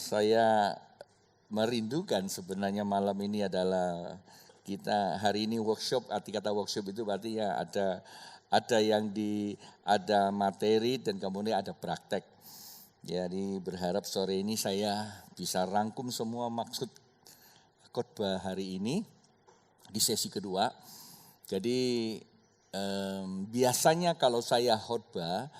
Saya merindukan sebenarnya malam ini adalah kita hari ini workshop. Arti kata workshop itu berarti ya ada ada materi dan kemudian ada praktek. Jadi berharap sore ini saya bisa rangkum semua maksud khotbah hari ini di sesi kedua. Jadi biasanya kalau saya khotbah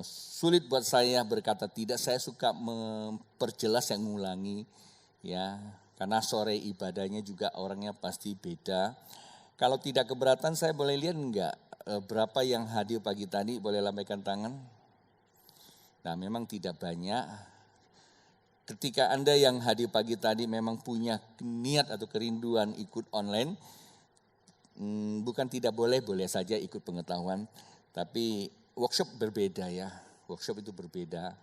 sulit buat saya berkata tidak. Saya suka memperjelas yang mengulangi ya, karena sore ibadahnya juga orangnya pasti beda. Kalau tidak keberatan saya boleh lihat enggak berapa yang hadir pagi tadi, boleh lambaikan tangan. Nah memang tidak banyak. Ketika Anda yang hadir pagi tadi memang punya niat atau kerinduan ikut online, bukan tidak boleh, boleh saja ikut pengetahuan, tapi workshop berbeda ya, workshop itu berbeda,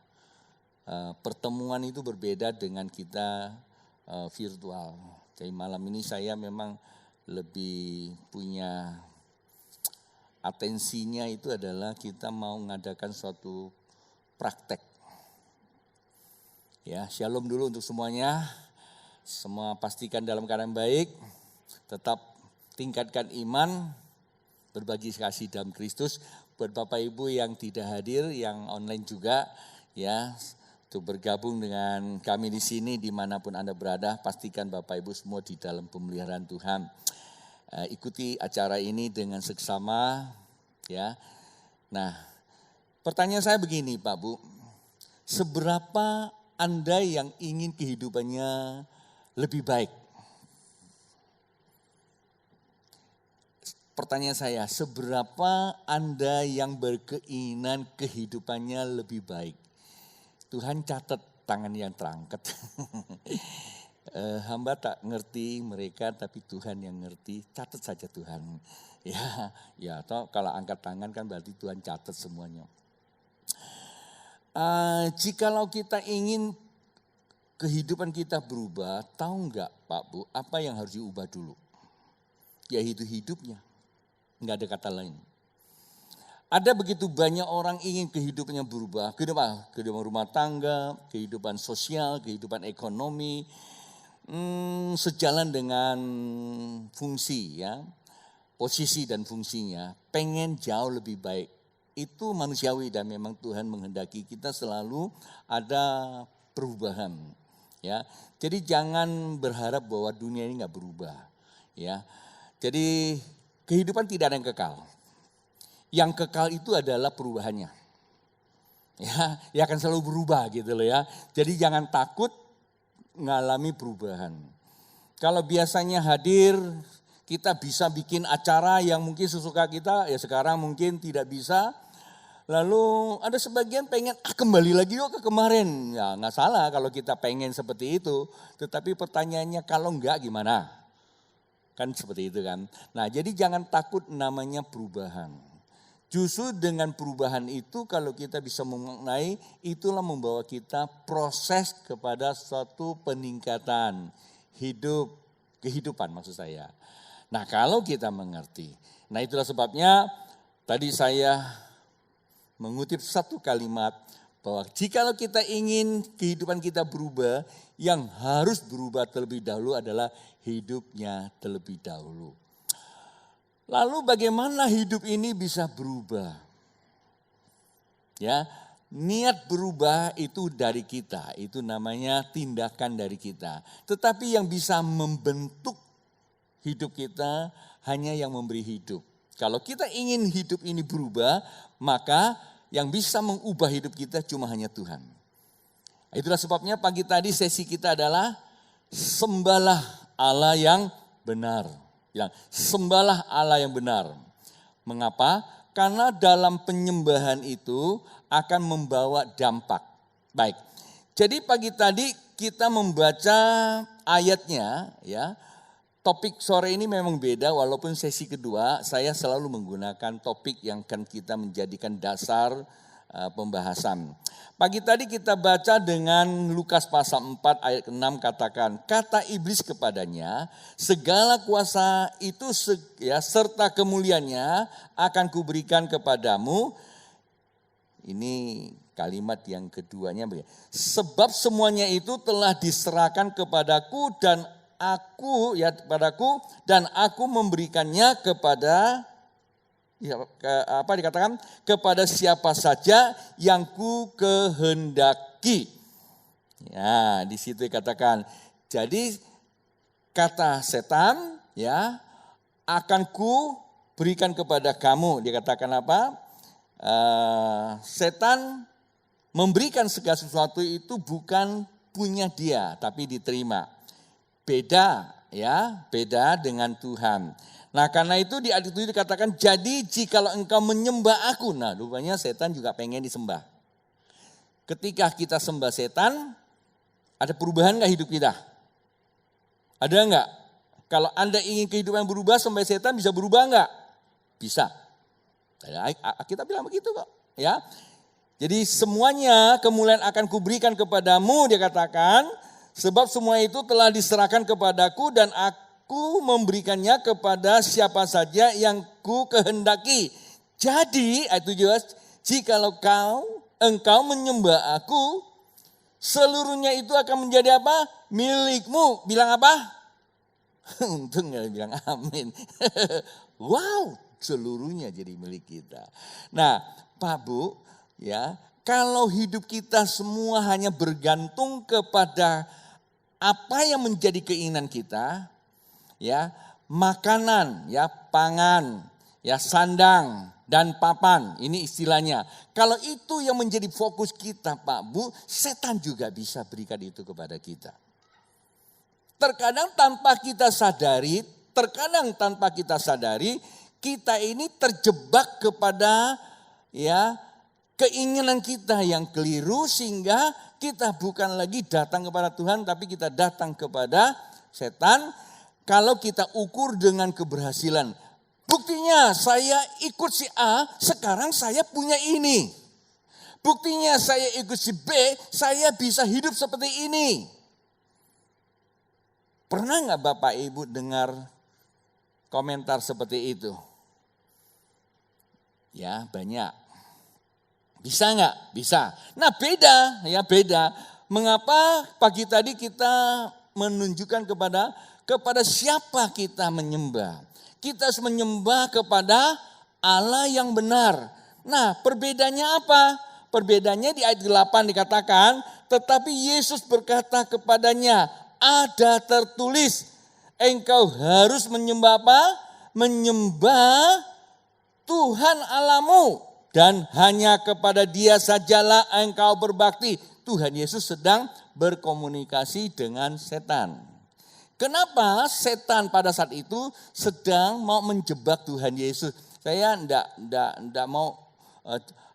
pertemuan itu berbeda dengan kita virtual. Jadi malam ini saya memang lebih punya atensinya itu adalah kita mau mengadakan suatu praktek. Ya, shalom dulu untuk semuanya, semua pastikan dalam keadaan baik, tetap tingkatkan iman, berbagi kasih dalam Kristus. Buat Bapak Ibu yang tidak hadir, yang online juga ya, untuk bergabung dengan kami di sini dimanapun Anda berada, pastikan Bapak Ibu semua di dalam pemeliharaan Tuhan. Ikuti acara ini dengan seksama ya. Nah, pertanyaan saya begini Pak Bu, seberapa Anda yang ingin kehidupannya lebih baik? Pertanyaan saya, seberapa Anda yang berkeinginan kehidupannya lebih baik? Tuhan catat tangan yang terangkat. Hamba tak ngerti mereka, tapi Tuhan yang ngerti. Catat saja Tuhan. Ya, atau kalau angkat tangan kan berarti Tuhan catat semuanya. Jikalau kita ingin kehidupan kita berubah, tahu enggak Pak Bu, apa yang harus diubah dulu? Yaitu hidupnya. Enggak ada kata lain. Ada begitu banyak orang ingin kehidupannya berubah. Kehidupan rumah tangga, kehidupan sosial, kehidupan ekonomi. Sejalan dengan fungsi ya. Posisi dan fungsinya. Pengen jauh lebih baik. Itu manusiawi dan memang Tuhan menghendaki kita selalu ada perubahan. Ya, jadi jangan berharap bahwa dunia ini enggak berubah. Ya, jadi kehidupan tidak ada yang kekal. Yang kekal itu adalah perubahannya. Ya akan selalu berubah gitu loh ya. Jadi jangan takut mengalami perubahan. Kalau biasanya hadir, kita bisa bikin acara yang mungkin sesuka kita, ya sekarang mungkin tidak bisa. Lalu ada sebagian pengen kembali lagi yuk ke kemarin. Ya nggak salah kalau kita pengen seperti itu. Tetapi pertanyaannya kalau enggak gimana? Kan seperti itu kan. Nah jadi jangan takut namanya perubahan. Justru dengan perubahan itu kalau kita bisa mengenai, itulah membawa kita proses kepada suatu peningkatan kehidupan maksud saya. Nah kalau kita mengerti. Nah itulah sebabnya tadi saya mengutip satu kalimat bahwa jikalau kita ingin kehidupan kita berubah, yang harus berubah terlebih dahulu adalah hidupnya terlebih dahulu. Lalu bagaimana hidup ini bisa berubah? Ya, niat berubah itu dari kita, itu namanya tindakan dari kita. Tetapi yang bisa membentuk hidup kita hanya yang memberi hidup. Kalau kita ingin hidup ini berubah, maka yang bisa mengubah hidup kita cuma hanya Tuhan. Itulah sebabnya pagi tadi sesi kita adalah sembahlah Allah yang benar. Bilang, sembahlah Allah yang benar. Mengapa? Karena dalam penyembahan itu akan membawa dampak. Baik. Jadi pagi tadi kita membaca ayatnya ya. Topik sore ini memang beda walaupun sesi kedua saya selalu menggunakan topik yang akan kita menjadikan dasar pembahasan. Pagi tadi kita baca dengan Lukas pasal 4 ayat 6 katakan, kata iblis kepadanya, segala kuasa itu serta kemuliaannya akan kuberikan kepadamu. Ini kalimat yang keduanya begini. Sebab semuanya itu telah diserahkan kepadaku dan aku memberikannya kepada dikatakan kepada siapa saja yang ku kehendaki. Ya, di situ dikatakan. Jadi kata setan ya akan ku berikan kepada kamu. Dikatakan apa? Setan memberikan segala sesuatu itu bukan punya dia, tapi diterima. Beda dengan Tuhan. Nah karena itu di ayat itu dikatakan, jadi jikalau engkau menyembah aku. Nah rupanya setan juga pengen disembah. Ketika kita sembah setan, ada perubahan gak hidup kita? Ada gak? Kalau Anda ingin kehidupan berubah, sembah setan bisa berubah gak? Bisa. Kita bilang begitu kok. Ya. Jadi semuanya kemuliaan akan kuberikan kepadamu, dia katakan. Sebab semua itu telah diserahkan kepadaku dan aku memberikannya kepada siapa saja yang ku kehendaki. Jadi, itu jelas, jikalau engkau menyembah aku, seluruhnya itu akan menjadi apa? Milikmu. Bilang apa? Untung gak bilang amin. Wow, seluruhnya jadi milik kita. Nah, Pak Bu, ya, kalau hidup kita semua hanya bergantung kepada apa yang menjadi keinginan kita, ya, makanan, ya, pangan, ya, sandang dan papan, ini istilahnya. Kalau itu yang menjadi fokus kita, Pak Bu, setan juga bisa berikan itu kepada kita. Terkadang tanpa kita sadari, kita ini terjebak kepada ya keinginan kita yang keliru sehingga kita bukan lagi datang kepada Tuhan tapi kita datang kepada setan. Kalau kita ukur dengan keberhasilan, buktinya saya ikut si A, sekarang saya punya ini. Buktinya saya ikut si B, saya bisa hidup seperti ini. Pernah nggak Bapak Ibu dengar komentar seperti itu? Ya banyak. Bisa nggak? Bisa. Nah beda. Mengapa pagi tadi kita menunjukkan kepada siapa kita menyembah? Kita harus menyembah kepada Allah yang benar. Nah perbedaannya apa? Perbedaannya di ayat 8 dikatakan, tetapi Yesus berkata kepadanya, ada tertulis, engkau harus menyembah apa? Menyembah Tuhan Allahmu. Dan hanya kepada Dia sajalah engkau berbakti. Tuhan Yesus sedang berkomunikasi dengan setan. Kenapa setan pada saat itu sedang mau menjebak Tuhan Yesus? Saya enggak mau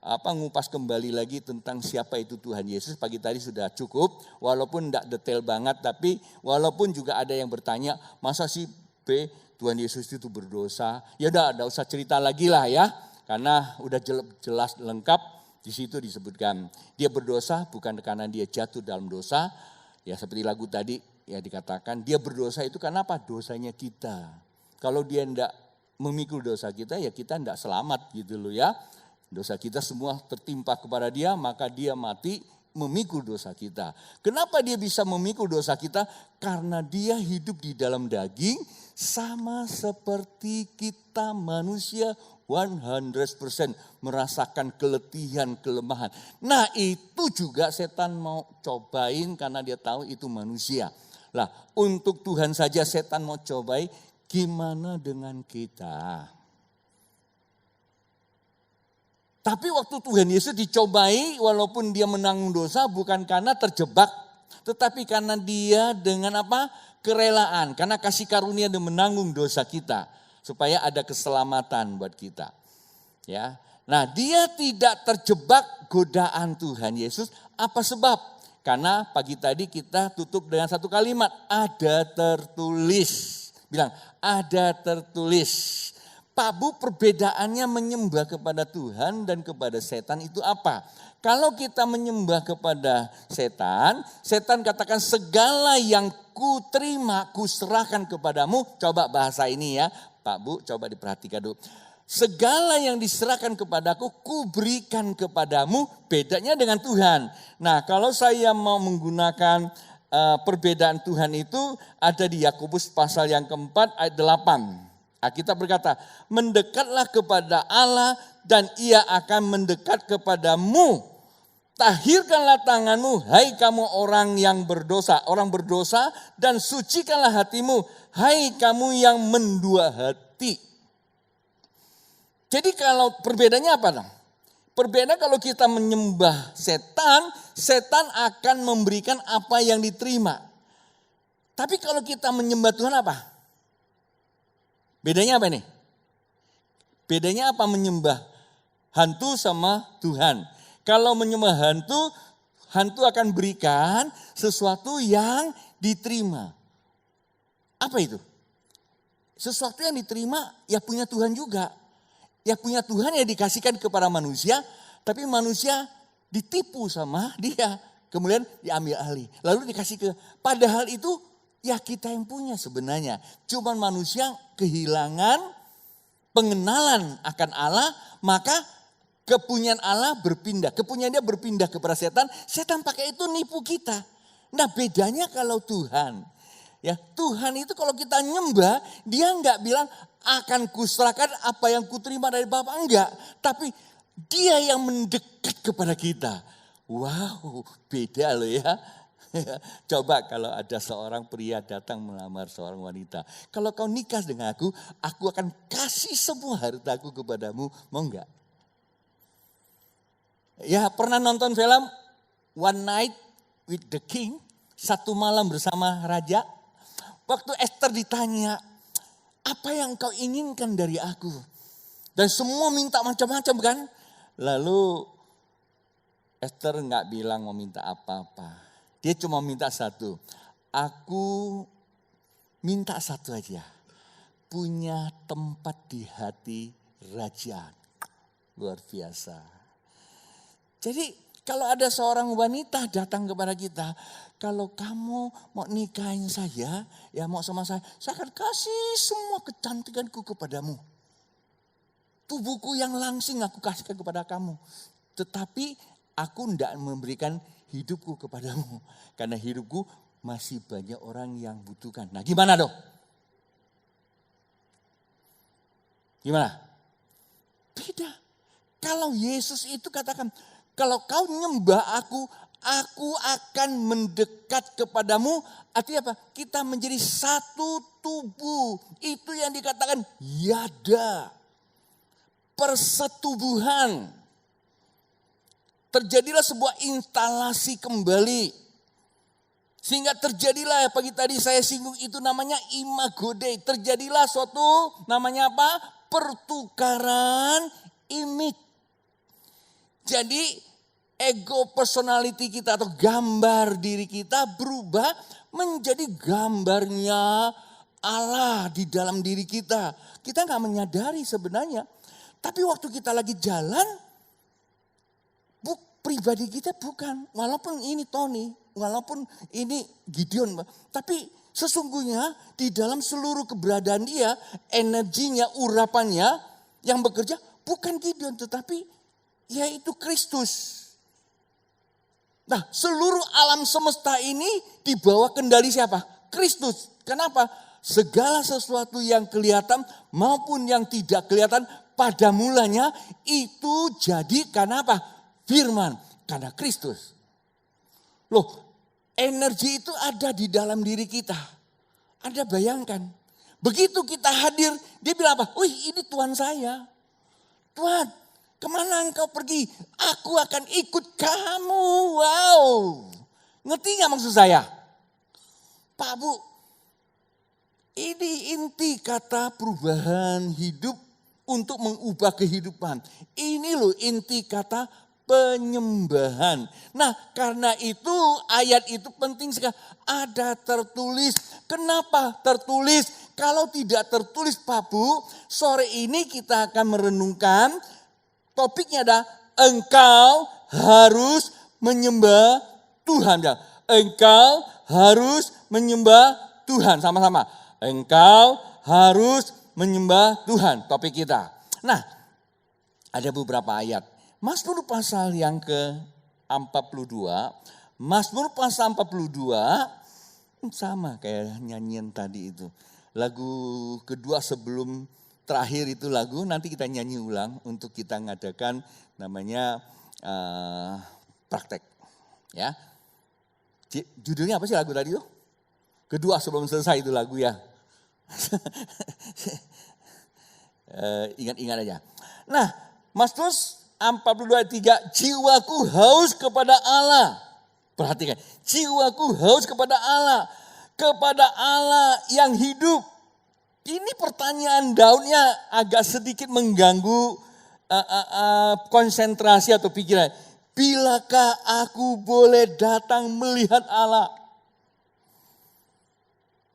ngupas kembali lagi tentang siapa itu Tuhan Yesus. Pagi tadi sudah cukup, walaupun enggak detail banget, tapi walaupun juga ada yang bertanya, masa sih Tuhan Yesus itu berdosa? Ya udah, enggak usah cerita lagi lah ya. Karena udah jelas lengkap di situ disebutkan. Dia berdosa bukan karena dia jatuh dalam dosa. Ya seperti lagu tadi ya dikatakan dia berdosa itu karena apa? Dosanya kita. Kalau dia tidak memikul dosa kita ya kita tidak selamat gitu loh ya. Dosa kita semua tertimpa kepada dia maka dia mati memikul dosa kita. Kenapa dia bisa memikul dosa kita? Karena dia hidup di dalam daging sama seperti kita manusia 100% merasakan keletihan, kelemahan. Nah itu juga setan mau cobain karena dia tahu itu manusia. Lah untuk Tuhan saja setan mau cobain, gimana dengan kita? Tapi waktu Tuhan Yesus dicobai walaupun dia menanggung dosa bukan karena terjebak. Tetapi karena dia dengan apa? Kerelaan. Karena kasih karunia dia menanggung dosa kita. Supaya ada keselamatan buat kita. Ya. Nah dia tidak terjebak godaan Tuhan Yesus. Apa sebab? Karena pagi tadi kita tutup dengan satu kalimat. Ada tertulis. Bilang ada tertulis. Pak Bu perbedaannya menyembah kepada Tuhan dan kepada setan itu apa? Kalau kita menyembah kepada setan, setan katakan segala yang ku terima, ku serahkan kepadamu. Coba bahasa ini ya, Pak Bu coba diperhatikan dulu. Segala yang diserahkan kepadaku, kuberikan kepadamu. Bedanya dengan Tuhan. Nah, kalau saya mau menggunakan perbedaan Tuhan itu ada di Yakobus pasal yang keempat ayat 8. Kita berkata, mendekatlah kepada Allah dan ia akan mendekat kepadamu. Tahirkanlah tanganmu, hai kamu orang yang berdosa, dan sucikanlah hatimu, hai kamu yang mendua hati. Jadi kalau perbedaannya apa dong? Perbedaan kalau kita menyembah setan, setan akan memberikan apa yang diterima. Tapi kalau kita menyembah Tuhan apa? Bedanya apa nih? Bedanya apa menyembah hantu sama Tuhan? Kalau menyembah hantu, hantu akan berikan sesuatu yang diterima. Apa itu? Sesuatu yang diterima ya punya Tuhan juga. Ya punya Tuhan ya dikasihkan kepada manusia, tapi manusia ditipu sama dia. Kemudian diambil alih. Lalu dikasih ke, padahal itu ya kita yang punya sebenarnya. Cuman manusia kehilangan pengenalan akan Allah, maka kepunyaan Allah berpindah. Kepunyaan dia berpindah kepada setan, setan pakai itu nipu kita. Nah bedanya kalau Tuhan, ya Tuhan itu kalau kita nyembah, dia enggak bilang akan kuserahkan apa yang kuterima dari Bapa, enggak. Tapi dia yang mendekat kepada kita. Wow, beda loh ya. Coba kalau ada seorang pria datang melamar seorang wanita. Kalau kau nikah dengan aku akan kasih semua hartaku kepadamu, mau enggak? Ya pernah nonton film One Night with the King, satu malam bersama raja. Waktu Esther ditanya, apa yang kau inginkan dari aku? Dan semua minta macam-macam kan. Lalu Esther enggak bilang mau minta apa-apa. Dia cuma minta satu. Aku minta satu aja. Punya tempat di hati raja. Luar biasa. Jadi kalau ada seorang wanita datang kepada kita, kalau kamu mau nikahin saya, ya mau sama saya akan kasih semua kecantikanku kepadamu. Tubuhku yang langsing aku kasihkan kepada kamu. Tetapi aku tidak memberikan hidupku kepadamu. Karena hidupku masih banyak orang yang butuhkan. Nah gimana dong? Gimana? Beda. Kalau Yesus itu katakan, kalau kau nyembah aku akan mendekat kepadamu. Artinya apa? Kita menjadi satu tubuh. Itu yang dikatakan yada. Persetubuhan. Terjadilah sebuah instalasi kembali. Sehingga terjadilah pagi tadi saya singgung itu namanya imago Dei. Terjadilah suatu namanya apa? Pertukaran image. Jadi ego personality kita atau gambar diri kita berubah menjadi gambarnya Allah di dalam diri kita. Kita gak menyadari sebenarnya. Tapi waktu kita lagi jalan, pribadi kita bukan. Walaupun ini Tony, walaupun ini Gideon. Tapi sesungguhnya di dalam seluruh keberadaan dia, energinya, urapannya yang bekerja bukan Gideon tetapi yaitu Kristus. Nah seluruh alam semesta ini di bawah kendali siapa? Kristus. Kenapa? Segala sesuatu yang kelihatan maupun yang tidak kelihatan pada mulanya itu jadi karena apa? Firman, karena Kristus. Loh, energi itu ada di dalam diri kita. Anda bayangkan, begitu kita hadir, dia bilang apa? Wih, ini Tuhan saya. Tuhan, kemana engkau pergi? Aku akan ikut kamu. Wow, ngerti gak maksud saya? Pak Bu, ini inti kata perubahan hidup untuk mengubah kehidupan. Ini loh inti kata penyembahan. Nah karena itu ayat itu penting sekali. Ada tertulis. Kenapa tertulis? Kalau tidak tertulis Pak Bu, sore ini kita akan merenungkan. Topiknya ada engkau harus menyembah Tuhan. Engkau harus menyembah Tuhan. Sama-sama. Engkau harus menyembah Tuhan. Topik kita. Nah, ada beberapa ayat. Mazmur pasal yang ke-42, Mazmur pasal 42 sama kayak nyanyian tadi itu. Lagu kedua sebelum terakhir itu lagu, nanti kita nyanyi ulang untuk kita ngadakan namanya praktek. Ya. Judulnya apa sih lagu tadi tuh? Kedua sebelum selesai itu lagu ya. Ingat-ingat aja. Nah, Mazmur 42:3, jiwaku haus kepada Allah. Perhatikan, jiwaku haus kepada Allah yang hidup. Ini pertanyaan Daudnya agak sedikit mengganggu konsentrasi atau pikiran. Bilakah aku boleh datang melihat Allah?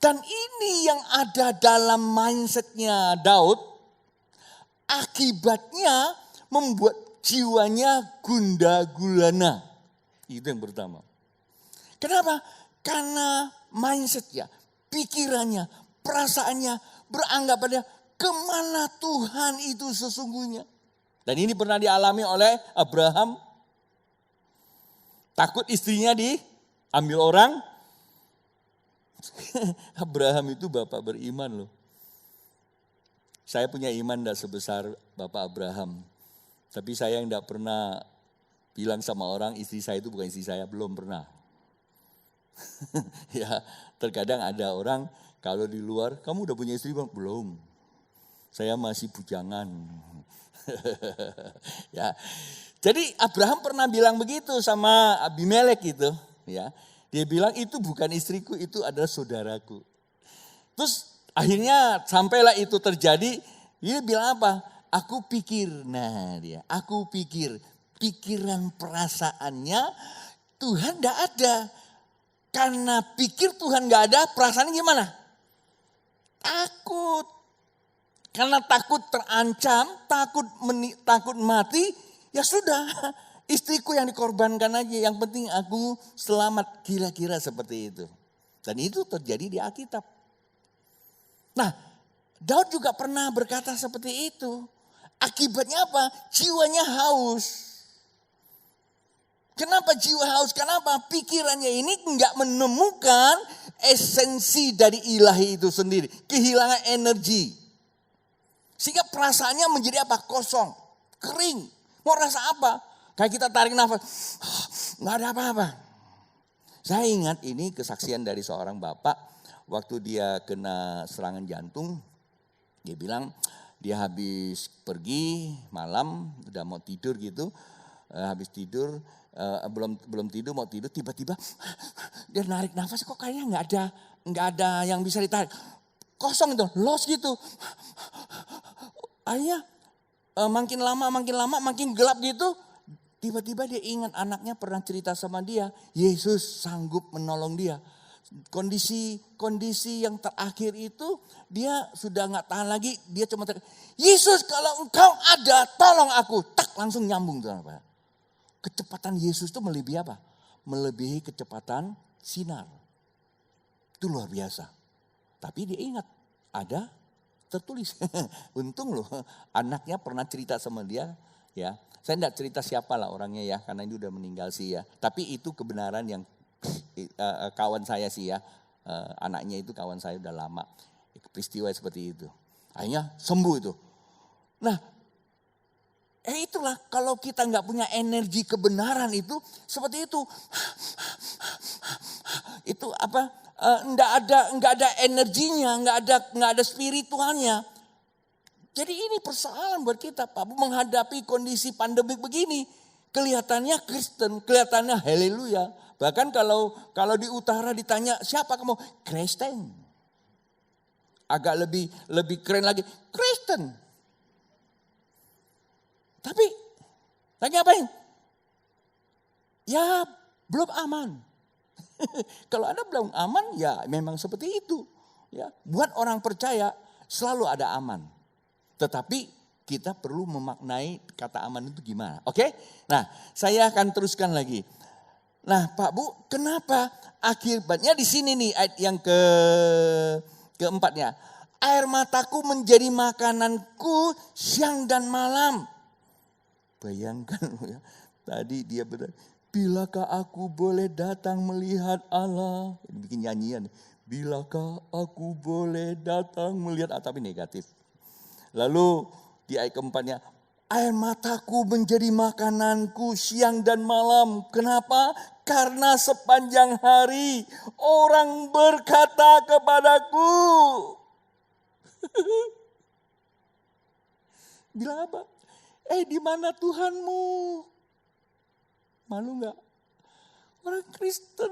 Dan ini yang ada dalam mindsetnya Daud, akibatnya membuat jiwanya gundah gulana. Itu yang pertama. Kenapa? Karena mindsetnya, pikirannya, perasaannya beranggapannya kemana Tuhan itu sesungguhnya. Dan ini pernah dialami oleh Abraham. Takut istrinya diambil orang. Abraham itu bapak beriman loh. Saya punya iman tidak sebesar bapak Abraham. Tapi saya yang tidak pernah bilang sama orang istri saya itu bukan istri saya, belum pernah. Ya, terkadang ada orang kalau di luar, kamu udah punya istri belum? Saya masih bujangan. Ya. Jadi Abraham pernah bilang begitu sama Abimelek gitu, ya. Dia bilang itu bukan istriku, itu adalah saudaraku. Terus akhirnya sampailah itu terjadi, dia bilang apa? Aku pikir, aku pikir pikiran perasaannya Tuhan tidak ada. Karena pikir Tuhan gak ada, perasaannya gimana? Takut. Karena takut terancam, takut mati, ya sudah. Istriku yang dikorbankan aja, yang penting aku selamat, kira-kira seperti itu. Dan itu terjadi di Alkitab. Nah, Daud juga pernah berkata seperti itu. Akibatnya apa? Jiwanya haus. Kenapa jiwa haus? Kenapa? Pikirannya ini enggak menemukan esensi dari ilahi itu sendiri. Kehilangan energi. Sehingga perasaannya menjadi apa? Kosong, kering. Mau rasa apa? Kayak kita tarik nafas, enggak ada apa-apa. Saya ingat ini kesaksian dari seorang bapak. Waktu dia kena serangan jantung, dia bilang dia habis pergi malam, udah mau tidur gitu. Habis tidur, belum tidur, mau tidur, tiba-tiba dia narik nafas, kok kayaknya nggak ada yang bisa ditarik, kosong itu, los gitu. Akhirnya makin lama makin gelap gitu. Tiba-tiba dia ingat anaknya pernah cerita sama dia, Yesus sanggup menolong dia. Kondisi yang terakhir itu dia sudah nggak tahan lagi, dia cuma Yesus kalau engkau ada tolong aku, tak langsung nyambung tuh. Kecepatan Yesus itu melebihi apa? Melebihi kecepatan sinar. Itu luar biasa. Tapi dia ingat ada tertulis. Untung loh anaknya pernah cerita sama dia ya. Saya tidak cerita siapa lah orangnya ya, karena ini udah meninggal sih ya. Tapi itu kebenaran yang kawan saya sih ya. Anaknya itu kawan saya udah lama. Peristiwa seperti itu. Akhirnya sembuh itu. Nah, itulah kalau kita nggak punya energi kebenaran itu seperti itu. Itu apa? Nggak ada energinya, nggak ada spiritualnya. Jadi ini persoalan buat kita, Pak, menghadapi kondisi pandemik begini. Kelihatannya Kristen, kelihatannya haleluya. Bahkan kalau di utara ditanya siapa kamu? Kristen. Agak lebih keren lagi, Kristen. Tapi lagi ngapain? Ya belum aman. Kalau Anda belum aman ya memang seperti itu. Ya, buat orang percaya selalu ada aman. Tetapi kita perlu memaknai kata aman itu gimana. Oke? Nah, saya akan teruskan lagi. Nah, Pak Bu, kenapa akibatnya di sini nih ayat yang keempatnya. Air mataku menjadi makananku siang dan malam. Bayangkan ya, tadi dia berkata, bilakah aku boleh datang melihat Allah? Bikin nyanyian. Bilakah aku boleh datang melihat Allah? Tapi negatif. Lalu di ayat keempatnya, air mataku menjadi makananku siang dan malam. Kenapa? Karena sepanjang hari orang berkata kepadaku. Bilang apa? Di mana Tuhanmu? Malu nggak? Orang Kristen.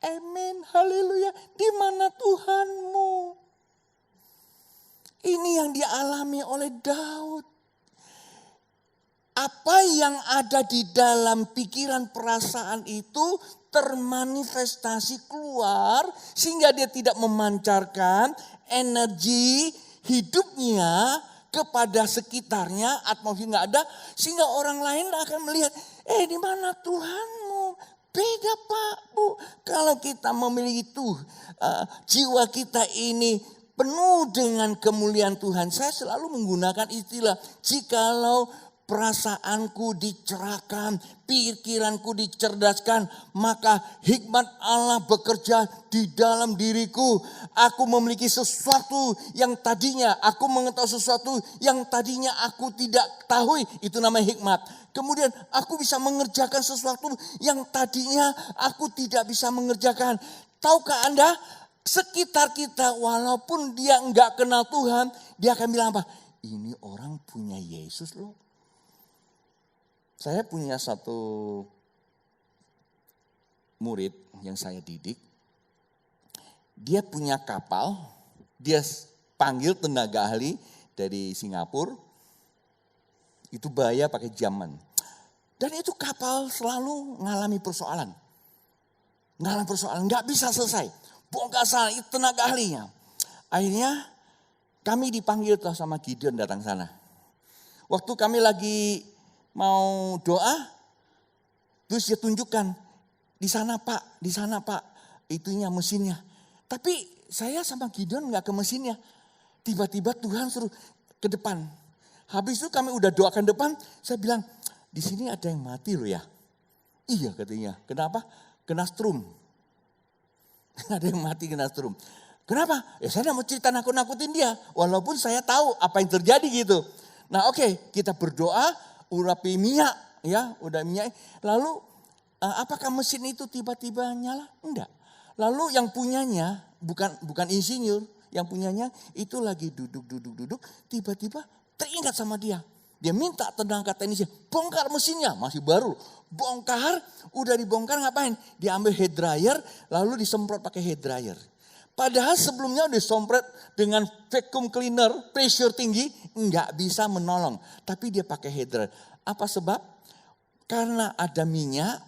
Amin, haleluya. Di mana Tuhanmu? Ini yang dialami oleh Daud. Apa yang ada di dalam pikiran perasaan itu termanifestasi keluar sehingga dia tidak memancarkan energi hidupnya kepada sekitarnya, atmosfer nggak ada, sehingga orang lain akan melihat, di mana Tuhanmu? Beda Pak, Bu. Kalau kita memiliki jiwa kita ini penuh dengan kemuliaan Tuhan. Saya selalu menggunakan istilah, jikalau perasaanku dicerahkan, pikiranku dicerdaskan, maka hikmat Allah bekerja di dalam diriku. Aku memiliki sesuatu yang tadinya aku mengetahui sesuatu yang tadinya aku tidak tahu, itu namanya hikmat. Kemudian aku bisa mengerjakan sesuatu yang tadinya aku tidak bisa mengerjakan. Tahukah Anda, sekitar kita walaupun dia enggak kenal Tuhan, dia akan bilang apa? Ini orang punya Yesus loh. Saya punya satu murid yang saya didik. Dia punya kapal, dia panggil tenaga ahli dari Singapura. Itu bayar pakai zaman. Dan itu kapal selalu ngalami persoalan. Nggak bisa selesai. Bongkar sana, itu tenaga ahlinya. Akhirnya kami dipanggil sama Gideon datang sana. Waktu kami lagi mau doa, terus dia tunjukkan, di sana Pak, itunya mesinnya. Tapi saya sama Gideon nggak ke mesinnya. Tiba-tiba Tuhan suruh ke depan. Habis itu kami udah doakan depan, saya bilang, di sini ada yang mati loh ya. Iya katanya, kenapa? Kena strum. Ada yang mati kena strum. Kenapa? Saya tidak mau cerita nakut-nakutin dia. Walaupun saya tahu apa yang terjadi gitu. Nah oke, kita berdoa, urapi minyak, ya udah minyak. Lalu apakah mesin itu tiba-tiba nyala? Enggak. Lalu yang punyanya, bukan insinyur, yang punyanya itu lagi duduk, tiba-tiba teringat sama dia. Dia minta tenaga teknisnya, bongkar mesinnya, masih baru. Bongkar, udah dibongkar ngapain? Diambil hair dryer, lalu disemprot pakai hair dryer. Padahal sebelumnya udah disemprot dengan vacuum cleaner, pressure tinggi, nggak bisa menolong. Tapi dia pakai hair dryer. Apa sebab? Karena ada minyak,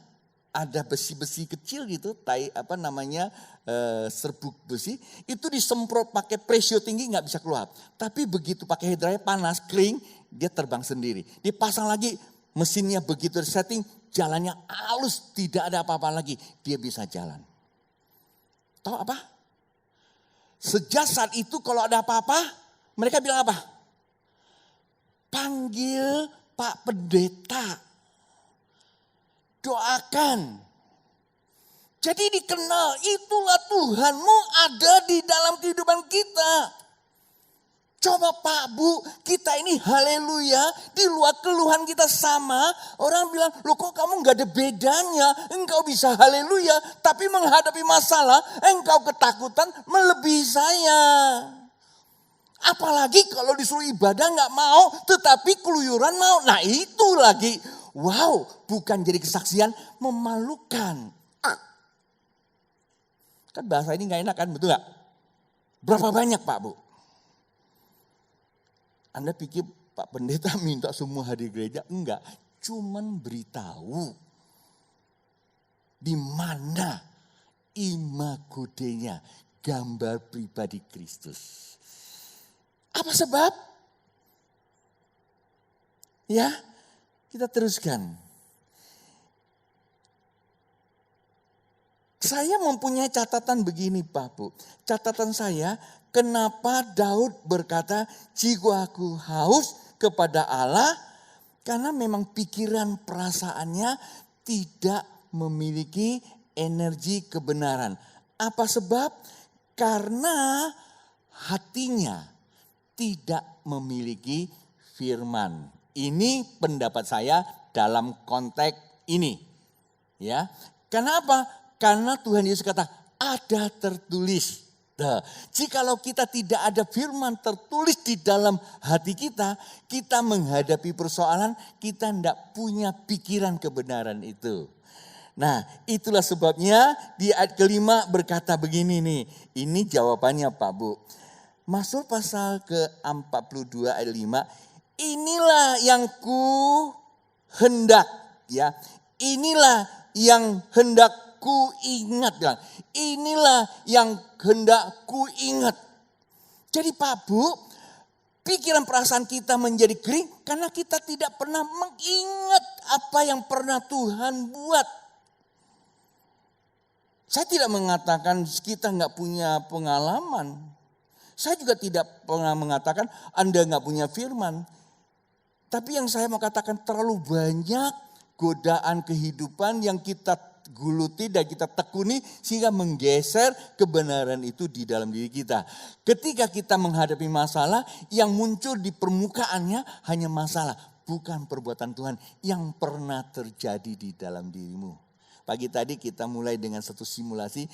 ada besi-besi kecil gitu, serbuk besi, itu disemprot pakai pressure tinggi nggak bisa keluar. Tapi begitu pakai hair dryer panas, kering, dia terbang sendiri. Dipasang lagi mesinnya begitu setting, jalannya halus, tidak ada apa-apa lagi, dia bisa jalan. Tahu apa? Sejak saat itu kalau ada apa-apa, mereka bilang apa? Panggil Pak Pendeta. Doakan. Jadi dikenal, itulah Tuhanmu ada di dalam kehidupan kita. Coba Pak Bu, kita ini haleluya, di luar keluhan kita sama. Orang bilang, loh kok kamu gak ada bedanya, engkau bisa haleluya. Tapi menghadapi masalah, engkau ketakutan melebihi saya. Apalagi kalau disuruh ibadah gak mau, tetapi keluyuran mau. Nah itu lagi, wow, bukan jadi kesaksian, memalukan. Kan bahasa ini gak enak kan, betul gak? Berapa banyak Pak Bu? Anda pikir Pak Pendeta minta semua hadir gereja? Enggak, cuman beritahu di mana imagodenya, gambar pribadi Kristus. Apa sebab? Ya, kita teruskan. Saya mempunyai catatan begini Pak Bu. Catatan saya, kenapa Daud berkata jiwaku haus kepada Allah? Karena memang pikiran perasaannya tidak memiliki energi kebenaran. Apa sebab? Karena hatinya tidak memiliki firman. Ini pendapat saya dalam konteks ini. Ya. Kenapa? Karena Tuhan Yesus kata, ada tertulis. Nah, jikalau kita tidak ada firman tertulis di dalam hati kita, kita menghadapi persoalan, kita tidak punya pikiran kebenaran itu. Nah, itulah sebabnya di ayat kelima berkata begini nih. Ini jawabannya Pak Bu. Mazmur pasal ke-42 ayat 5. Inilah yang ku hendak, ya. Inilah yang hendak ku ingat. Inilah yang hendak ku ingat. Jadi Pak Bu, pikiran perasaan kita menjadi kering karena kita tidak pernah mengingat apa yang pernah Tuhan buat. Saya tidak mengatakan kita nggak punya pengalaman. Saya juga tidak pernah mengatakan Anda nggak punya firman. Tapi yang saya mau katakan terlalu banyak godaan kehidupan yang kita guluti dan kita tekuni sehingga menggeser kebenaran itu di dalam diri kita. Ketika kita menghadapi masalah yang muncul di permukaannya hanya masalah, bukan perbuatan Tuhan yang pernah terjadi di dalam dirimu. Pagi tadi kita mulai dengan satu simulasi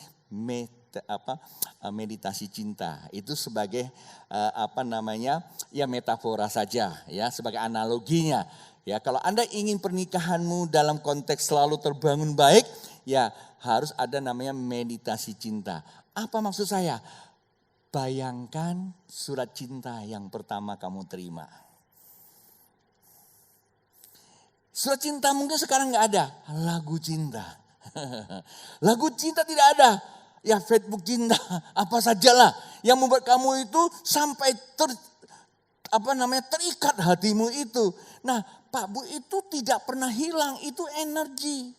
meditasi cinta. Itu sebagai metafora saja ya, sebagai analoginya. Ya, kalau Anda ingin pernikahanmu dalam konteks selalu terbangun baik, ya harus ada namanya meditasi cinta. Apa maksud saya? Bayangkan surat cinta yang pertama kamu terima. Surat cinta mungkin sekarang nggak ada, lagu cinta. Lagu cinta tidak ada, ya Facebook cinta, apa sajalah yang membuat kamu itu sampai terikat hatimu itu. Nah, Pak Bu, itu tidak pernah hilang, itu energi.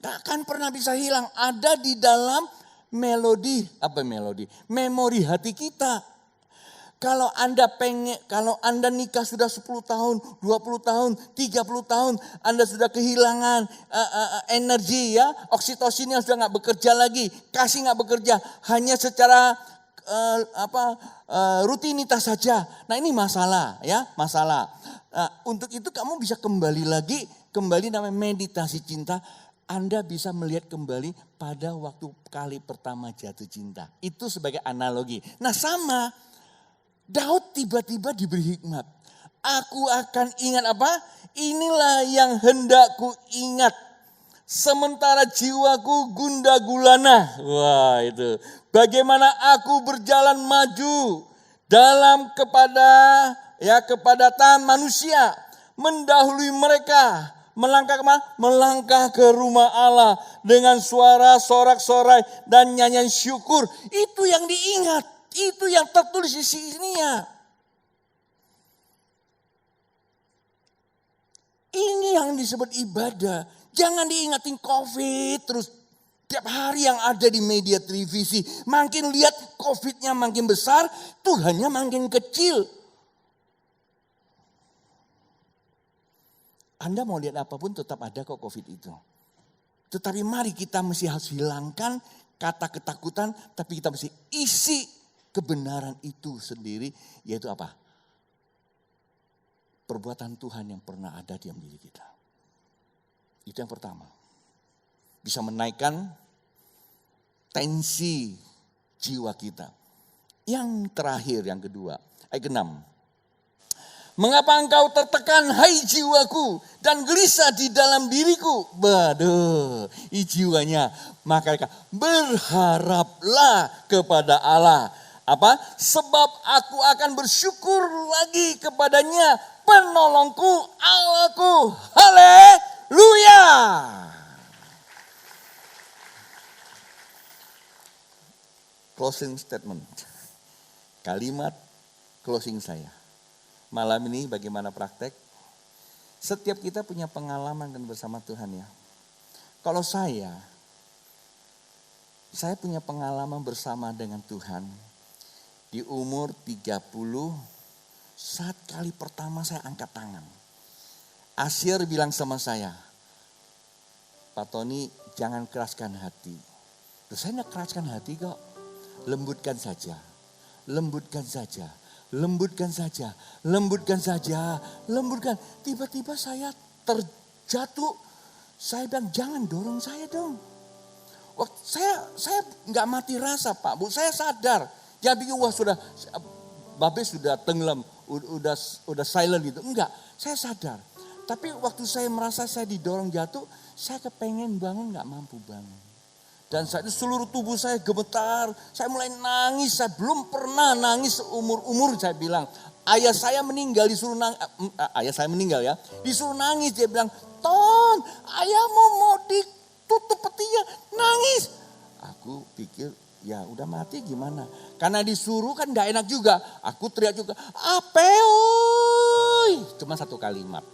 Gak akan pernah bisa hilang, ada di dalam memori hati kita. Kalau Anda nikah sudah 10 tahun, 20 tahun, 30 tahun, Anda sudah kehilangan energi ya, oksitosinnya sudah gak bekerja lagi, kasih gak bekerja, hanya secara rutinitas saja. Nah, ini masalah ya, masalah. Nah, untuk itu kamu bisa kembali namanya meditasi cinta. Anda bisa melihat kembali pada waktu kali pertama jatuh cinta. Itu sebagai analogi. Nah, sama Daud tiba-tiba diberi hikmat. Aku akan ingat apa? Inilah yang hendak ku ingat. Sementara jiwaku gundah gulana. Wah, itu. Bagaimana aku berjalan maju dalam kepadatan manusia, mendahului mereka, melangkah kemana? Melangkah ke rumah Allah dengan suara sorak-sorai dan nyanyian syukur. Itu yang diingat, itu yang tertulis di sininya. Ini yang disebut ibadah. Jangan diingatin COVID terus. Tiap hari yang ada di media televisi, makin lihat COVID-nya makin besar, Tuhannya makin kecil. Anda mau lihat apapun tetap ada kok COVID itu. Tetapi mari kita mesti harus hilangkan kata ketakutan, tapi kita mesti isi kebenaran itu sendiri, yaitu apa? Perbuatan Tuhan yang pernah ada di dalam diri kita. Itu yang pertama. Bisa menaikkan tensi jiwa kita. Yang terakhir, yang kedua, ayat ke-6. Mengapa engkau tertekan hai jiwaku dan gelisah di dalam diriku? Waduh, jiwanya. Maka berharaplah kepada Allah. Apa? Sebab aku akan bersyukur lagi kepadanya, penolongku, Allahku. Haleluya. Closing statement. Kalimat closing saya. Malam ini bagaimana praktek? Setiap kita punya pengalaman kan bersama Tuhan ya. Kalau saya Saya punya pengalaman bersama dengan Tuhan. Di umur 30, saat kali pertama saya angkat tangan. Asyir bilang sama saya, Pak Tony jangan keraskan hati. Loh, saya tidak keraskan hati kok. Lembutkan saja, lembutkan saja, lembutkan saja, lembutkan saja, lembutkan. Tiba-tiba saya terjatuh. Saya bilang jangan dorong saya dong. Waktu saya nggak mati rasa Pak Bu, saya sadar. Jangan pikir wah sudah Babe sudah tenggelam, udah silent gitu. Enggak, saya sadar. Tapi waktu saya merasa saya didorong jatuh, saya kepengen bangun nggak mampu bangun. Dan saat itu seluruh tubuh saya gemetar, saya mulai nangis. Saya belum pernah nangis seumur-umur. Saya bilang, ayah saya meninggal disuruh nangis, ayah saya meninggal ya, disuruh nangis. Dia bilang, Ton, ayahmu mau ditutup petinya, nangis. Aku pikir ya udah mati gimana. Karena disuruh kan gak enak juga. Aku teriak juga, apeoy. Cuma satu kalimat.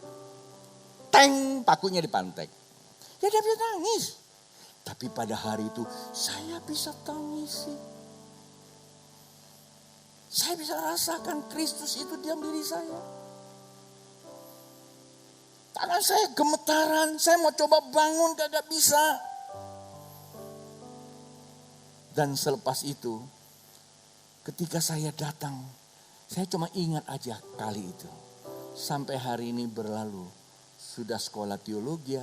Teng, pakunya dipantek. Ya dia bisa nangis. Tapi pada hari itu saya bisa tangisi. Saya bisa rasakan Kristus itu diam diri saya. Tangan saya gemetaran, saya mau coba bangun kagak bisa. Dan selepas itu, ketika saya datang, saya cuma ingat aja kali itu. Sampai hari ini berlalu, sudah sekolah teologi,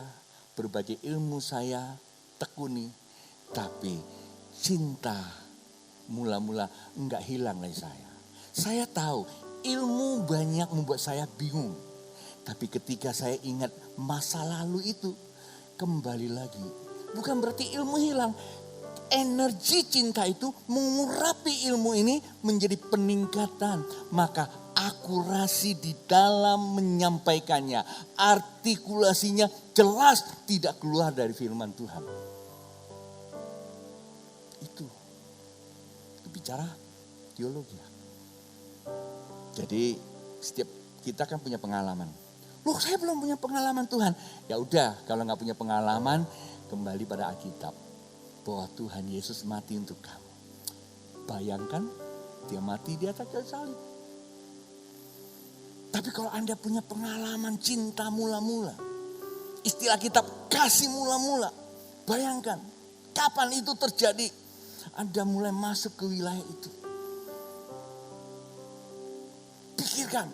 berbagai ilmu saya tekuni. Tapi cinta mula-mula enggak hilang dari saya. Saya tahu ilmu banyak membuat saya bingung. Tapi ketika saya ingat masa lalu itu, kembali lagi. Bukan berarti ilmu hilang. Energi cinta itu mengurapi ilmu ini menjadi peningkatan. Maka akurasi di dalam menyampaikannya. Artikulasinya jelas tidak keluar dari firman Tuhan. Itu bicara teologi. Jadi setiap kita kan punya pengalaman. Loh saya belum punya pengalaman Tuhan. Ya udah kalau gak punya pengalaman kembali pada Alkitab. Bahwa Tuhan Yesus mati untuk kamu. Bayangkan dia mati di atas kayu salib. Tapi kalau Anda punya pengalaman cinta mula-mula. Istilah kitab kasih mula-mula. Bayangkan kapan itu terjadi. Anda mulai masuk ke wilayah itu. Pikirkan.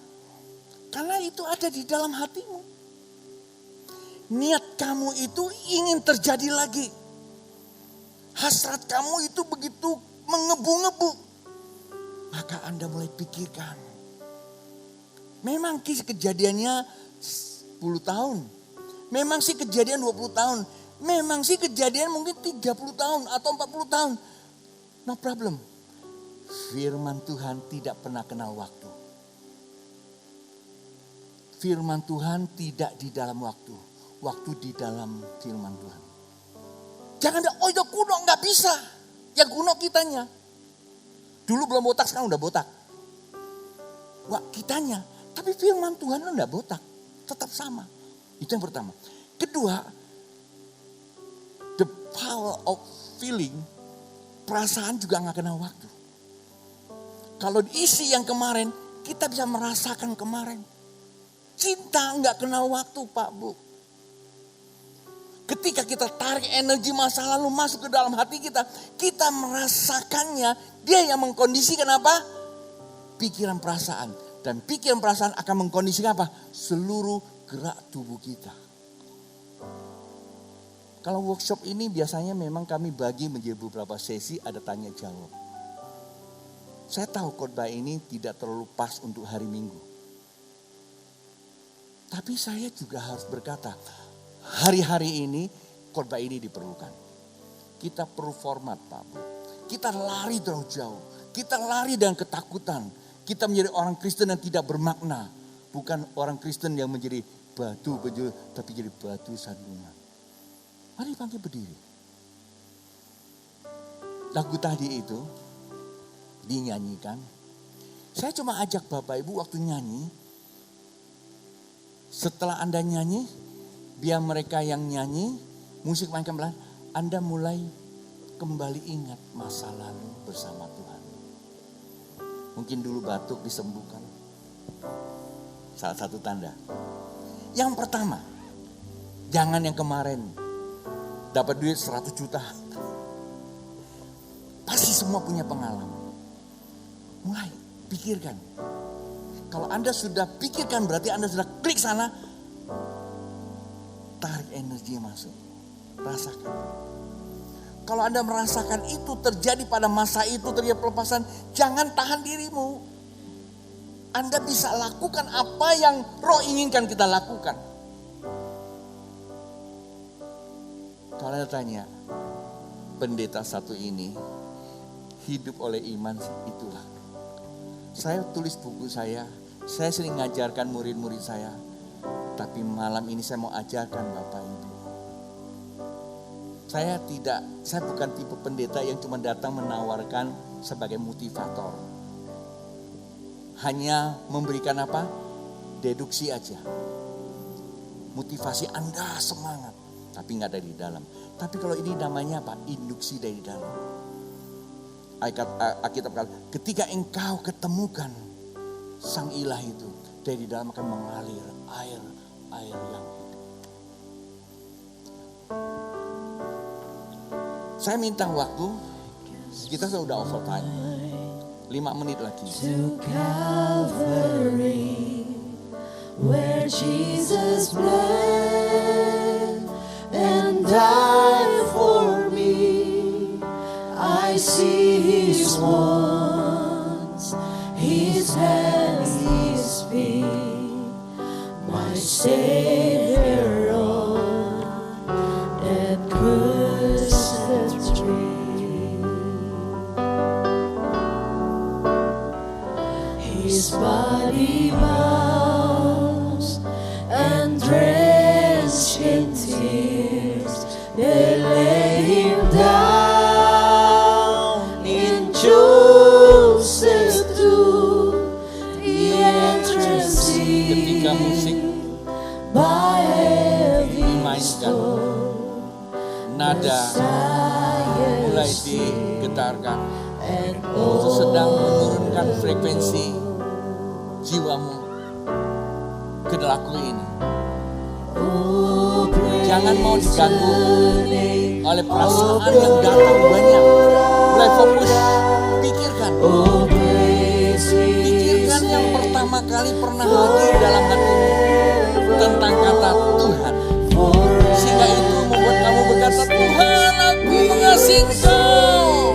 Karena itu ada di dalam hatimu. Niat kamu itu ingin terjadi lagi. Hasrat kamu itu begitu mengebu-ngebu. Maka Anda mulai pikirkan. Memang kejadiannya 10 tahun. Memang sih kejadian 20 tahun. Memang sih kejadian mungkin 30 tahun atau 40 tahun. No problem. Firman Tuhan tidak pernah kenal waktu. Firman Tuhan tidak di dalam waktu. Waktu di dalam firman Tuhan. Jangan oh itu kuno gak bisa. Yang kuno kitanya. Dulu belum botak sekarang udah botak. Wah kitanya. Tapi firman Tuhan enggak botak. Tetap sama. Itu yang pertama. Kedua. The power of feeling. Perasaan juga gak kenal waktu. Kalau diisi yang kemarin. Kita bisa merasakan kemarin. Cinta gak kenal waktu Pak Bu. Ketika kita tarik energi masa lalu masuk ke dalam hati kita. Kita merasakannya. Dia yang mengkondisikan apa? Pikiran perasaan. Dan pikiran perasaan akan mengkondisikan apa? Seluruh gerak tubuh kita. Kalau workshop ini biasanya memang kami bagi menjadi beberapa sesi ada tanya jawab. Saya tahu khotbah ini tidak terlalu pas untuk hari Minggu. Tapi saya juga harus berkata, hari-hari ini khotbah ini diperlukan. Kita perlu format Pak Bu. Kita lari terlalu jauh. Kita lari dengan ketakutan. Kita menjadi orang Kristen yang tidak bermakna. Bukan orang Kristen yang menjadi batu, tapi jadi batu sandungan. Mari bangkit berdiri. Lagu tadi itu dinyanyikan. Saya cuma ajak Bapak Ibu waktu nyanyi. Setelah Anda nyanyi, biar mereka yang nyanyi, musik mainkan pelan, Anda mulai kembali ingat masa lalu bersama Tuhan. Mungkin dulu batuk disembuhkan. Salah satu tanda. Yang pertama, jangan yang kemarin dapat duit 100 juta. Pasti semua punya pengalaman. Mulai pikirkan. Kalau Anda sudah pikirkan berarti Anda sudah klik sana. Tarik energi masuk. Rasakan. Kalau Anda merasakan itu terjadi pada masa itu, terjadi pelepasan, jangan tahan dirimu. Anda bisa lakukan apa yang Roh inginkan kita lakukan. Kalau Anda tanya, pendeta satu ini hidup oleh iman, itulah. Saya tulis buku saya sering mengajarkan murid-murid saya. Tapi malam ini saya mau ajarkan Bapak Ibu. Saya bukan tipe pendeta yang cuma datang menawarkan sebagai motivator. Hanya memberikan apa? Deduksi aja. Motivasi Anda semangat, tapi nggak dari dalam. Tapi kalau ini namanya apa? Induksi dari dalam. Alkitab kata, ketika engkau ketemukan Sang Ilah itu, dari dalam akan mengalir air yang hidup. Saya minta waktu, kita sudah overtime. 5 menit lagi. To Calvary, where Jesus bled and died for me. I see His wounds, His hands, His feet, my Savior on that cursed tree. His body bows and drenched in tears, they lay Him down in Joseph's tomb. The entrance Ketika musik by heavy dimainkan, nada mulai digetarkan, itu sedang menurunkan frekuensi jiwamu ke lagu ini. Jangan mau diganggu oleh perasaan yang datang banyak. Mulai fokus, pikirkan. Pikirkan yang pertama kali pernah hadir dalam hatimu tentang kata Tuhan. Sehingga itu membuat kamu berkata, Tuhan, aku mengasihi Engkau.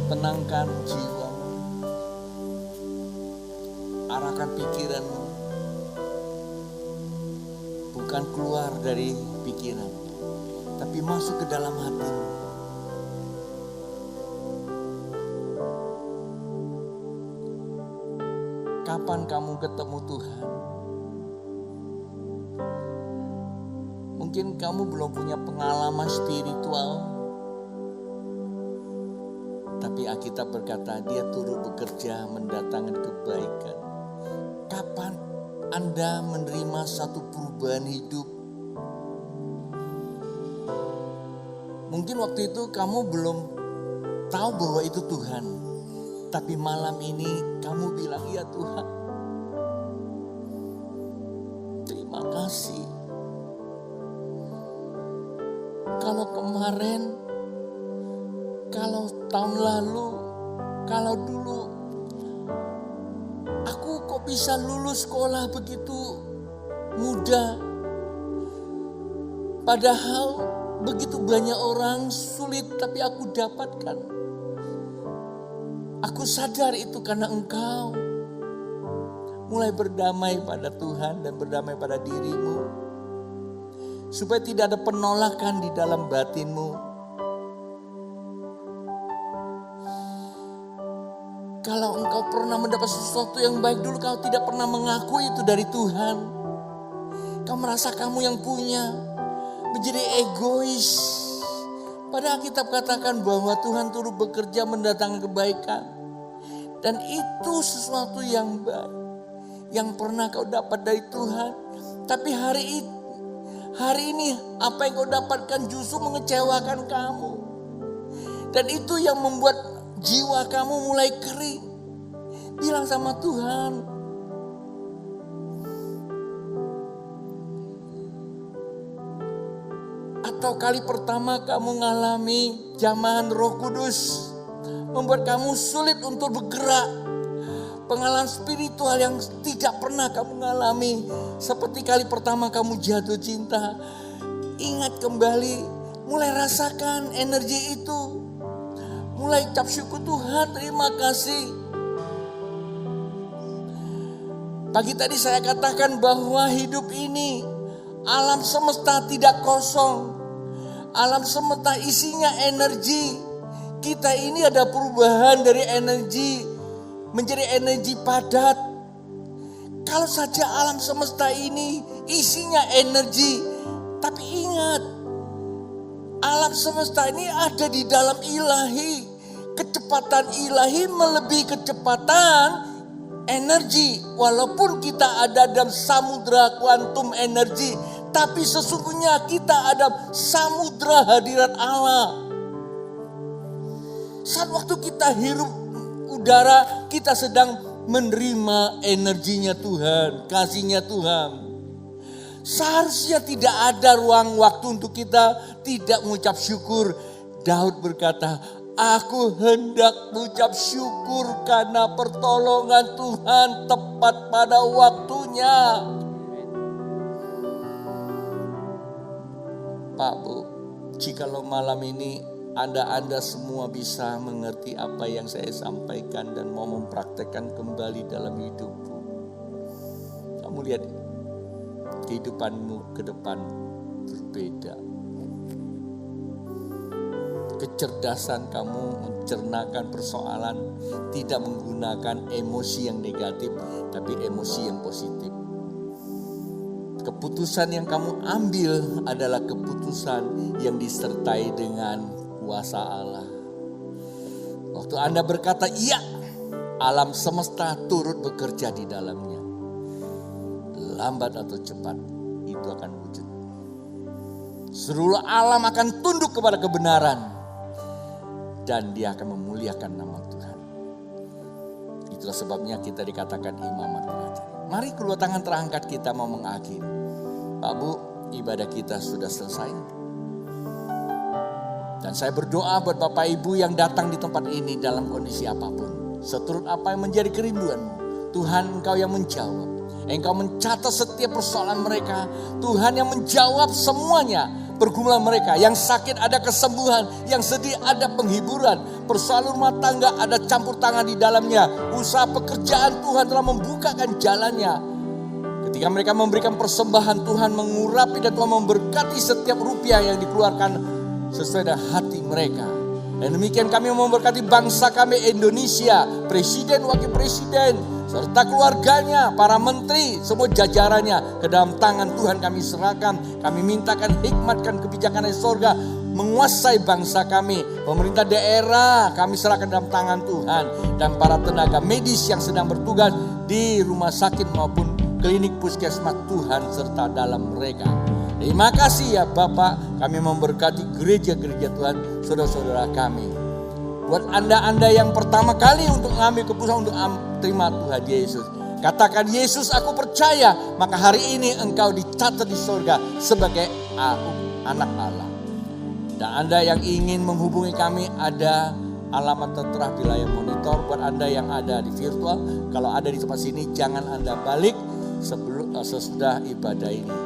Tenangkan jiwamu, arahkan pikiranmu, bukan keluar dari pikiran, tapi masuk ke dalam hatimu. Kapan kamu ketemu Tuhan? Mungkin kamu belum punya pengalaman spiritual, tapi Alkitab berkata Dia turut bekerja mendatangkan kebaikan. Kapan Anda menerima satu perubahan hidup? Mungkin waktu itu kamu belum tahu bahwa itu Tuhan, tapi malam ini kamu bilang, ya Tuhan, terima kasih. Kalau kemarin, kalau tahun lalu, kalau dulu, aku kok bisa lulus sekolah begitu mudah. Padahal begitu banyak orang sulit, tapi aku dapatkan. Aku sadar itu karena Engkau. Mulai berdamai pada Tuhan dan berdamai pada dirimu. Supaya tidak ada penolakan di dalam batinmu. Kalau engkau pernah mendapat sesuatu yang baik dulu, kau tidak pernah mengakui itu dari Tuhan. Kau merasa kamu yang punya, menjadi egois. Padahal Alkitab katakan bahwa Tuhan turut bekerja mendatangkan kebaikan. Dan itu sesuatu yang baik, yang pernah kau dapat dari Tuhan. Tapi hari ini apa yang kau dapatkan justru mengecewakan kamu. Dan itu yang membuat jiwa kamu mulai kering. Bilang sama Tuhan, atau kali pertama kamu mengalami jamahan Roh Kudus membuat kamu sulit untuk bergerak. Pengalaman spiritual yang tidak pernah kamu alami. Seperti kali pertama kamu jatuh cinta. Ingat kembali, mulai rasakan energi itu. Mulai ucap syukur, Tuhan terima kasih. Pagi tadi saya katakan bahwa hidup ini, alam semesta tidak kosong. Alam semesta isinya energi. Kita ini ada perubahan dari energi menjadi energi padat. Kalau saja alam semesta ini isinya energi, tapi ingat, alam semesta ini ada di dalam ilahi. Kecepatan ilahi melebihi kecepatan energi. Walaupun kita ada dalam samudra kuantum energi, tapi sesungguhnya kita ada samudra hadirat Allah. Saat waktu kita hirup udara, kita sedang menerima energinya Tuhan, kasihnya Tuhan. Seharusnya tidak ada ruang waktu untuk kita tidak mengucap syukur. Daud berkata, aku hendak mengucap syukur karena pertolongan Tuhan tepat pada waktunya. Pak, Bu, jikalau malam ini Anda semua bisa mengerti apa yang saya sampaikan dan mau mempraktekkan kembali dalam hidupmu. Kamu lihat kehidupanmu ke depan berbeda. Kecerdasan kamu mencernakan persoalan, tidak menggunakan emosi yang negatif, tapi emosi yang positif. Keputusan yang kamu ambil adalah keputusan yang disertai dengan kuasa Allah. Waktu Anda berkata, iya, alam semesta turut bekerja di dalamnya. Lambat atau cepat, itu akan wujud. Seluruh alam akan tunduk kepada kebenaran. Dan dia akan memuliakan nama Tuhan. Itulah sebabnya kita dikatakan imamat kerajaan. Mari kedua tangan terangkat, kita mau mengakhiri. Pak, Bu, ibadah kita sudah selesai. Dan saya berdoa buat Bapak Ibu yang datang di tempat ini dalam kondisi apapun. Seturut apa yang menjadi kerinduanmu. Tuhan, Engkau yang menjawab. Engkau mencatat setiap persoalan mereka. Tuhan yang menjawab semuanya. pergumulan mereka. Yang sakit ada kesembuhan, yang sedih ada penghiburan. Persoalan rumah tangga ada campur tangan di dalamnya. Usaha pekerjaan Tuhan telah membukakan jalannya. Ketika mereka memberikan persembahan, Tuhan mengurapi dan Tuhan memberkati setiap rupiah yang dikeluarkan sesuai dengan hati mereka. Dan demikian kami memberkati bangsa kami Indonesia, presiden, wakil presiden, serta keluarganya, para menteri, semua jajarannya ke dalam tangan Tuhan kami serahkan. Kami mintakan hikmatkan kebijakan dari surga menguasai bangsa kami. Pemerintah daerah kami serahkan dalam tangan Tuhan. Dan para tenaga medis yang sedang bertugas di rumah sakit maupun klinik puskesmas, Tuhan serta dalam mereka. Terima kasih ya Bapak, kami memberkati gereja-gereja Tuhan, saudara-saudara kami. Buat Anda yang pertama kali untuk mengambil keputusan untuk terima Tuhan Yesus, katakan, Yesus aku percaya, maka hari ini engkau dicatat di surga sebagai anak Allah. Dan Anda yang ingin menghubungi kami, ada alamat tertera di layar monitor. Buat Anda yang ada di virtual, kalau ada di tempat sini jangan Anda balik sesudah ibadah ini.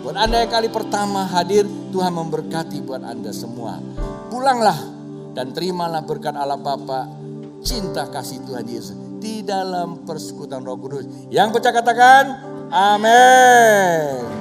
Buat Anda yang kali pertama hadir, Tuhan memberkati buat Anda semua. Pulanglah dan terimalah berkat Allah Bapa, cinta kasih Tuhan Yesus di dalam persekutuan Roh Kudus. Yang percaya katakan, amin.